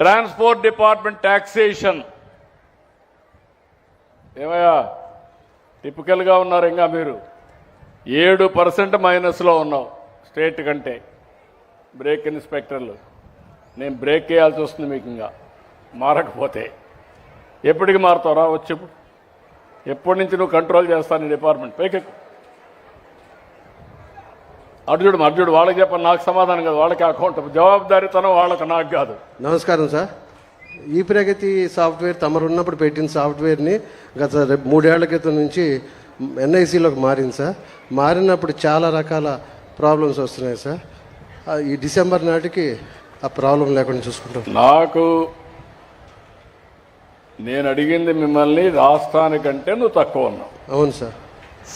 Transport department taxation ఏమయ్యా టిపికల్గా ఉన్నారు. ఇంకా మీరు 7% మైనస్లో ఉన్నావు స్టేట్ కంటే. బ్రేక్ ఇన్స్పెక్టర్లు నేను బ్రేక్ వేయాల్సి వస్తుంది మీకు. ఇంకా మారకపోతే ఎప్పటికి మారుతావురా? వచ్చి ఎప్పటి నుంచి నువ్వు కంట్రోల్ చేస్తాను ఈ డిపార్ట్మెంట్? పైకెక్కు. అర్జుడు వాళ్ళకి చెప్పండి, నాకు సమాధానం కాదు. వాళ్ళకి అకౌంట్ జవాబుదారీతనం వాళ్ళకి, నాకు కాదు. నమస్కారం సార్. ఈ ప్రగతి సాఫ్ట్వేర్ తమరు ఉన్నప్పుడు పెట్టిన సాఫ్ట్వేర్ని గత 3 ఏళ్ల క్రితం నుంచి ఎన్ఐసిలోకి మారింది సార్. మారినప్పుడు చాలా రకాల ప్రాబ్లమ్స్ వస్తున్నాయి సార్. ఈ డిసెంబర్ నాటికి ఆ ప్రాబ్లం లేకుండా చూసుకుంటాం. నేను అడిగింది మిమ్మల్ని రాష్ట్రానికంటే నువ్వు తక్కువ ఉన్నావు. అవును సార్.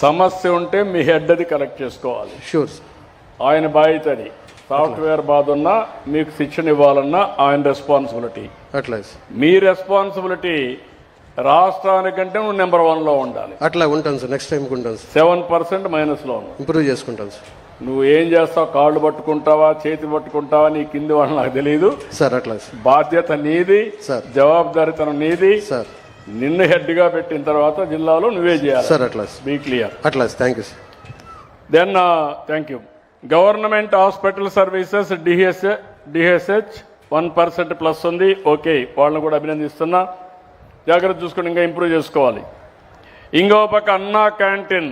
సమస్య ఉంటే మీ హెడ్ అది కరెక్ట్ చేసుకోవాలి. Sure sir. ఆయన బాధ్యత అది. సాఫ్ట్వేర్ బాధ ఉన్నా మీకు శిక్షణ ఇవ్వాలన్నా ఆయన రెస్పాన్సిబిలిటీ. అట్లా మీ రెస్పాన్సిబిలిటీ రాష్ట్రానికంటే నువ్వు నెంబర్ 1లో ఉండాలి. అట్లా ఉంటాను సార్. నెక్స్ట్ టైంకి ఉంటాను సార్. 7% మైనస్లో ఉన్నావు. ఇంప్రూవ్ చేసుకుంటాను సార్. నువ్వు ఏం చేస్తావు? కాళ్ళు పట్టుకుంటావా, చేతి పట్టుకుంటావా, నీ కింది వాళ్ళు నాకు తెలియదు సార్. అట్లా బాధ్యత నీది సార్, జవాబుదారీతనం నీది సార్. నిన్ను హెడ్గా పెట్టిన తర్వాత జిల్లాలో నువ్వే చేయాలి సార్. అట్లా బీ క్లియర్. అట్లా. Thank you sir. Then thank you. Government hospital services DHH 1% plus ఉంది. ఓకే, వాళ్ళని కూడా అభినందిస్తున్నా. జాగ్రత్త చూసుకుని ఇంకా ఇంప్రూవ్ చేసుకోవాలి. ఇంకో పక్క అన్నా క్యాంటీన్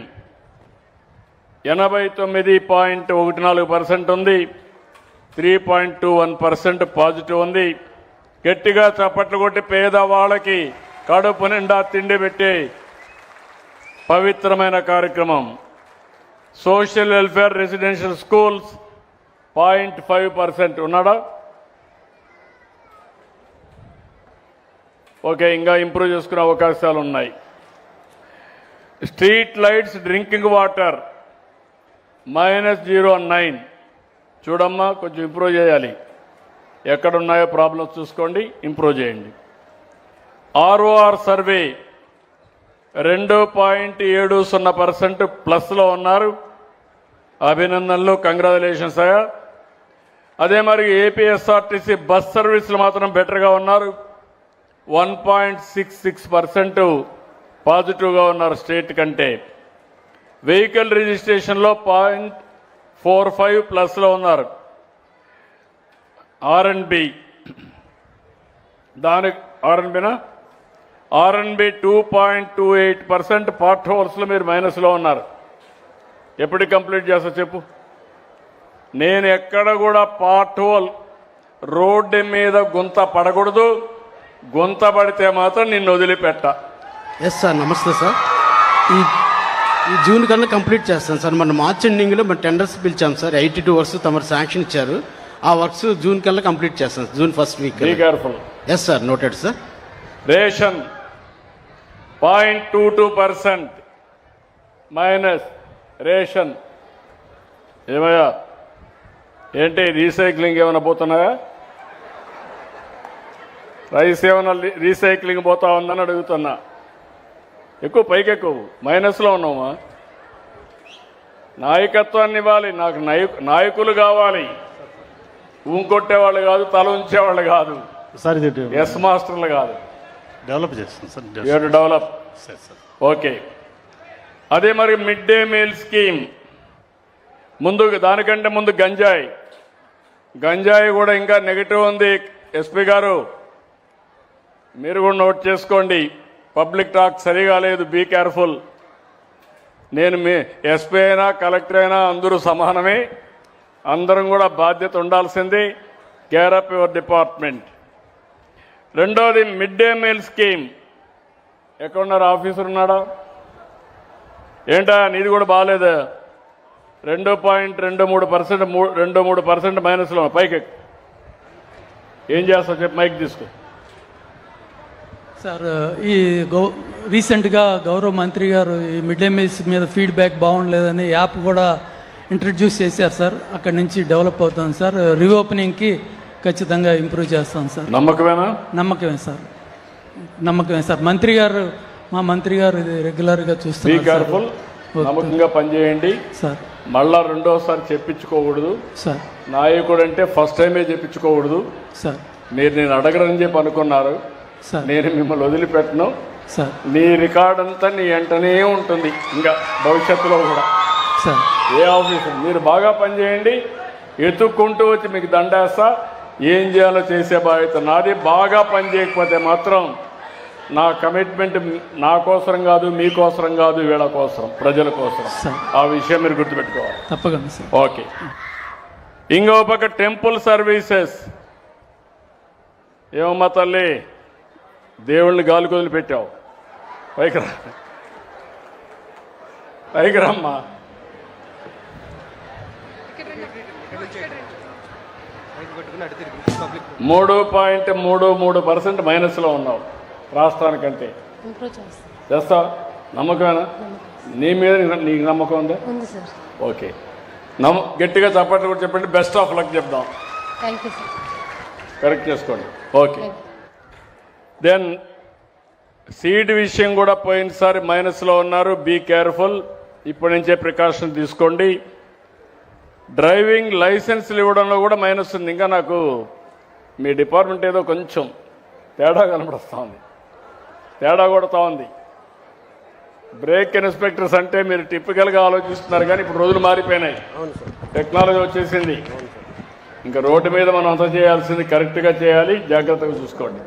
89.14% ఉంది. 3.21% పాజిటివ్ ఉంది. గట్టిగా చప్పట్లు కొట్టి పేదవాళ్ళకి కడుపు నిండా తిండి పెట్టే పవిత్రమైన కార్యక్రమం. సోషల్ వెల్ఫేర్ రెసిడెన్షియల్ స్కూల్స్ 0.5% ఉన్నాడా? ఓకే, ఇంకా ఇంప్రూవ్ చేసుకునే అవకాశాలు ఉన్నాయి. Street lights drinking water -0.9. చూడమ్మా, కొంచెం ఇంప్రూవ్ చేయాలి. ఎక్కడున్నాయో ప్రాబ్లమ్స్ చూసుకోండి, ఇంప్రూవ్ చేయండి. ఆర్ఓఆర్ సర్వే 2.70% ప్లస్లో ఉన్నారు. అభినందనలు, కంగ్రాచులేషన్స్ అయ్యా. అదే మరి ఏపీఎస్ఆర్టీసీ బస్ సర్వీసులు మాత్రం బెటర్గా ఉన్నారు. 1.66% పాజిటివ్గా ఉన్నారు స్టేట్ కంటే. వెహికల్ రిజిస్ట్రేషన్లో 0.45 ప్లస్లో ఉన్నారు. ఆర్ఎన్బి దానికి ఆర్ఎన్బి 2.28%. పార్ట్ హోల్స్లో మీరు మైనస్లో ఉన్నారు. ఎప్పటికి కంప్లీట్ చేస్తా చెప్పు? నేను ఎక్కడ కూడా పార్ట్ హోల్ రోడ్డు మీద గుంత పడకూడదు. గుంత పడితే మాత్రం నిన్ను వదిలిపెట్ట. Yes sir. నమస్తే సార్. ఈ జూన్ కన్నా కంప్లీట్ చేస్తాను సార్. మన మార్చ్ ఎండింగ్లో మన టెండర్స్ పిలిచాం సార్. 82 వర్క్స్ తమరు శాంక్షన్ ఇచ్చారు. ఆ వర్క్స్ జూన్ కల్లా కంప్లీట్ చేస్తాను. June first week. Be careful. Yes sir. Noted sir. Ration 0.22% minus. Ration ఏమయ్యా, ఏంటి రీసైక్లింగ్ ఏమైనా పోతున్నాయా? రైస్ ఏమైనా రీసైక్లింగ్ పోతా ఉందని అడుగుతున్నా. ఎక్కువ పైకెక్కువ. మైనస్లో ఉన్నామా? నాయకత్వాన్ని ఇవ్వాలి. నాకు నాయకులు కావాలి. ఊంకొట్టేవాళ్ళు కాదు, తల ఉంచేవాళ్ళు కాదు, ఎస్ మాస్టర్లు కాదు. డెవలప్ చేస్తాం సార్. డెవలప్. ఓకే. అదే మరి మిడ్ డే మీల్ స్కీమ్ దానికంటే ముందు గంజాయి కూడా ఇంకా నెగిటివ్ ఉంది. ఎస్పీ గారు మీరు కూడా నోట్ చేసుకోండి. పబ్లిక్ టాక్ సరిగా లేదు. Be careful. నేను మీ ఎస్పీ అయినా కలెక్టర్ అయినా అందరూ సమానమే. అందరం కూడా బాధ్యత ఉండాల్సింది. Care of your department. రెండోది మిడ్ డే మీల్ స్కీమ్. ఎక్కడున్నారు? ఆఫీసర్ ఉన్నాడా? ఏంటా నీది కూడా బాగాలేదా? 2.23%, 2-3% మైనస్లో. పైకి ఏం చేస్తావు చెప్పు? మైక్ తీసుకో సార్. ఈ రీసెంట్గా గౌరవ మంత్రి గారు ఈ మిడ్ డే మీల్స్ మీద ఫీడ్బ్యాక్ బాగుండలేదని యాప్ కూడా ఇంట్రడ్యూస్ చేశారు సార్. అక్కడి నుంచి డెవలప్ అవుతుంది సార్. రీఓపెనింగ్కి ఖచ్చితంగా ఇంప్రూవ్ చేస్తాం సార్. నమ్మకమేనా? నమ్మకమే సార్. మా మంత్రి గారు ఇది రెగ్యులర్గా చూస్తున్నారు. Be careful. నమ్మకంగా పనిచేయండి సార్. మళ్ళా రెండోసారి చెప్పించుకోకూడదు సార్. నాయకుడు అంటే ఫస్ట్ టైమే చెప్పించుకోకూడదు సార్. మీరు నేను అడగరని చెప్పి అనుకున్నారు. సార్ నేను మిమ్మల్ని వదిలిపెట్టను. సార్ నీ రికార్డ్ అంతా నీ వెంటనే ఉంటుంది ఇంకా భవిష్యత్తులో కూడా. సార్ ఏ ఆఫీసర్ మీరు బాగా పనిచేయండి, ఎత్తుక్కుంటూ వచ్చి మీకు దండేస్తా. ఏం చేయాలో చేసే బాధ్యత నాది. బాగా పనిచేయకపోతే మాత్రం నా కమిట్మెంట్ నా కోసరం కాదు, మీకోసరం కాదు, వీళ్ళ కోసం, ప్రజల కోసం. సార్. ఆ విషయం మీరు గుర్తుపెట్టుకోవాలి. తప్పకుండా సార్. ఓకే. ఇంకో పక్క టెంపుల్ సర్వీసెస్. ఏమమ్మా తల్లి, దేవుళ్ళని గాలి కొదిలి పెట్టావు. పైకి రా, పైకి రమ్మా. $3.33% మైనస్లో ఉన్నావు రాష్ట్రానికంటే. చేస్తా నమ్మకమేనా? నీ మీద నీకు నమ్మకం ఉందా? ఉంది సార్. ఓకే. గట్టిగా చప్పట్లు కూడా చెప్పండి. బెస్ట్ ఆఫ్ లక్ చెప్దాం. Thank you sir. కరెక్ట్ చేసుకోండి. ఓకే. దెన్ సీడ్ విషయం కూడా పోయినసారి మైనస్లో ఉన్నారు. Be careful. ఇప్పటి నుంచే ప్రికాషన్ తీసుకోండి. డ్రైవింగ్ లైసెన్స్లు ఇవ్వడంలో కూడా మైనస్ ఉంది. ఇంకా నాకు మీ డిపార్ట్మెంట్ ఏదో కొంచెం తేడా కనబడుతూ ఉంది, తేడా కొడుతూ ఉంది. బ్రేక్ ఇన్స్పెక్టర్స్ అంటే మీరు టిపికల్గా ఆలోచిస్తున్నారు, కానీ ఇప్పుడు రోజులు మారిపోయినాయి, టెక్నాలజీ వచ్చేసింది. ఇంకా రోడ్డు మీద మనం అంతా చేయాల్సింది కరెక్ట్గా చేయాలి. జాగ్రత్తగా చూసుకోండి.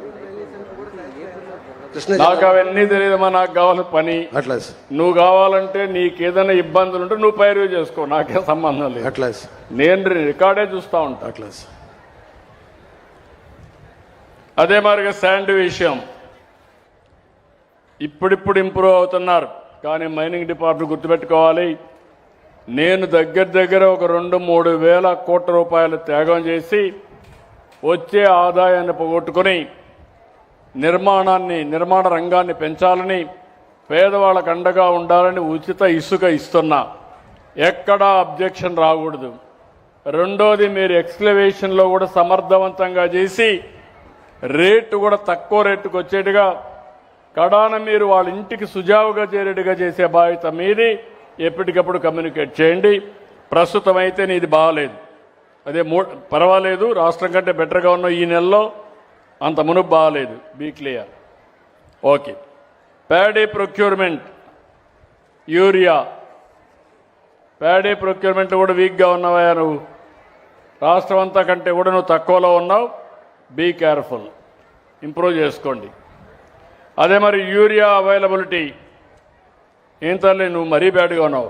నాకు అవన్నీ తెలియదమ్మా. నాకు కావాల్సిన పని. అట్లా నువ్వు కావాలంటే నీకు ఏదైనా ఇబ్బందులు ఉంటే నువ్వు పైరువి చేసుకో, నాకేం సంబంధం లేదు. అట్లా నేను రికార్డే చూస్తూ ఉంటా. అట్లా అదే మాదిరిగా శాండ్ విషయం ఇప్పుడిప్పుడు ఇంప్రూవ్ అవుతున్నారు, కానీ మైనింగ్ డిపార్ట్మెంట్ గుర్తుపెట్టుకోవాలి. నేను దగ్గర ఒక 2-3 వేల కోట్ల రూపాయలు త్యాగం చేసి వచ్చే ఆదాయాన్ని పోగొట్టుకుని నిర్మాణ రంగాన్ని పెంచాలని, పేదవాళ్ళకు అండగా ఉండాలని ఉచిత ఇసుక ఇస్తున్నా. ఎక్కడా అబ్జెక్షన్ రాకూడదు. రెండోది, మీరు ఎక్స్కవేషన్లో కూడా సమర్థవంతంగా చేసి రేటు కూడా తక్కువ రేటుకు వచ్చేట్టుగా, కడాన మీరు వాళ్ళ ఇంటికి సుజావుగా చేరేట్టుగా చేసే బాధ్యత మీది. ఎప్పటికప్పుడు కమ్యూనికేట్ చేయండి. ప్రస్తుతం అయితే నీది బాగాలేదు, అదే పర్వాలేదు, రాష్ట్రం కంటే బెటర్గా ఉన్న ఈ నెలలో, అంత మునుపు బాగాలేదు. Be clear. Okay. Paddy procurement, urea paddy procurement కూడా వీక్గా ఉన్నావా నువ్వు? రాష్ట్రం అంతా కంటే కూడా నువ్వు తక్కువలో ఉన్నావు. బీ కేర్ఫుల్, ఇంప్రూవ్ చేసుకోండి. అదే మరి యూరియా అవైలబిలిటీ ఏం తల్లి, నువ్వు మరీ బ్యాడ్గా ఉన్నావు.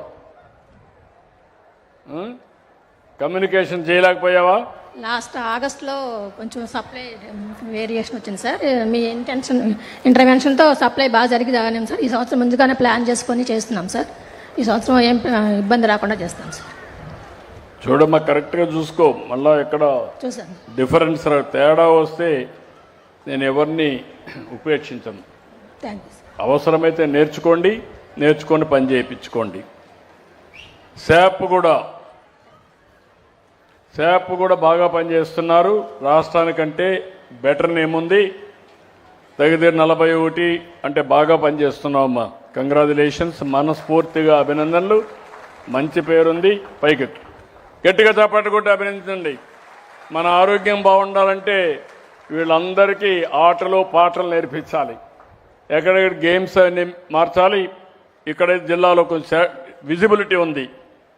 కమ్యూనికేషన్ చేయలేకపోయావా? లాస్ట్ ఆగస్ట్లో కొంచెం సప్లై వేరియేషన్ వచ్చింది సార్. మీ ఇంటర్వెన్షన్తో సప్లై బాగా జరిగింది సార్. ఈ సంవత్సరం ముందుగానే ప్లాన్ చేసుకొని చేస్తున్నాం సార్. ఈ సంవత్సరం ఏం ఇబ్బంది రాకుండా చేస్తాం సార్. చూడమ్మా, కరెక్ట్గా చూసుకో. మళ్ళా ఎక్కడ చూసాను డిఫరెన్స్ తేడా వస్తే నేను ఎవరిని ఉపేక్షించను. Thank you sir. అవసరమైతే నేర్చుకొని పని చేయించుకోండి. శాప్ కూడా బాగా పనిచేస్తున్నారు. రాష్ట్రానికంటే బెటర్ నేముంది. దగ్గర 41 అంటే బాగా పనిచేస్తున్నావమ్మా. కంగ్రాచులేషన్స్, మనస్ఫూర్తిగా అభినందనలు. మంచి పేరుంది. పైకి గట్టిగా చప్పట్టుకుంటే అభినందించండి. మన ఆరోగ్యం బాగుండాలంటే వీళ్ళందరికీ ఆటలు పాటలు నేర్పించాలి. ఎక్కడెక్కడ గేమ్స్ అన్ని మార్చాలి. ఇక్కడ జిల్లాలో కొంచెం విజిబిలిటీ ఉంది.